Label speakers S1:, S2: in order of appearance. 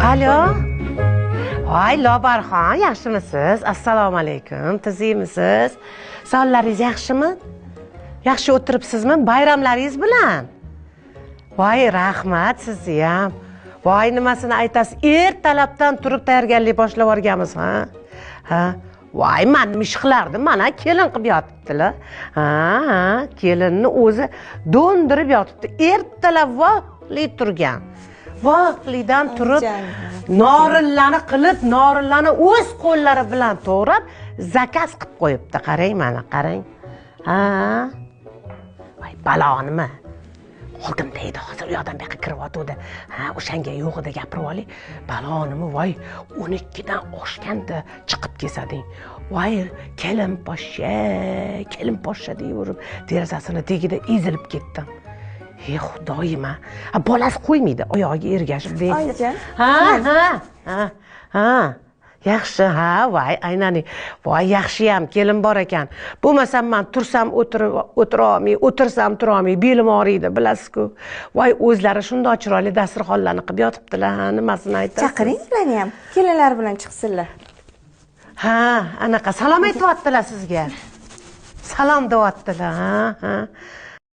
S1: Alo. Voy, Lobarxon, yaxshimisiz? Assalomu alaykum. Tizimisiz? Sonlaringiz yaxshimi? Yaxshi o'tiribsizmi? Bayramlaringiz bilan. Voy, rahmat sizni ham. Voy, nimasini aytasiz? Ertalabdan turib tayyorgarlik boshlab o'rganmiz, ha? Ha? Voy, men ish qilardim, mana kelin qilib yotibdilar. Ha, kelinni o'zi do'ndirib yotibdi. Ertalab voqli turgan. Voqlidan turib, norinlarni qilib, norinlarni o'z qo'llari bilan to'g'rab, zakaz qilib qo'yibdi. Qarang mana, qarang. Ha? Voy, balonimi? Oldimda edi, hozir u yoqdan bu yoqqa kirib o'tdi. Ha, o'shanga yo'q edi, gapirib oling. Balonimi, voy, 12 dan oshganda chiqib kesading. Voy, kelin poshsha deyverib, derazasini tagida ezilib ketdim. Ey xudoyim, bolasi qo'ymaydi oyog'iga ergashib deydi.
S2: Oyijon.
S1: Ha. Yaxshi, ha, voy, aynaning. Voy, yaxshi ham kelin bor ekan. Bo'lmasam men tursam o'tirolmay, o'tirsam turolmay, belim og'riydi, bilasiz-ku. Voy, o'zlari shunday chiroyli dasturxonlarni qilib yotibdilar, nimasini aytasiz?
S2: Chaqiring ularni ham, kelinlar bilan chiqsinlar.
S1: Ha, anaqa salom aytyaptilar sizga. Salom deyaptilar, ha.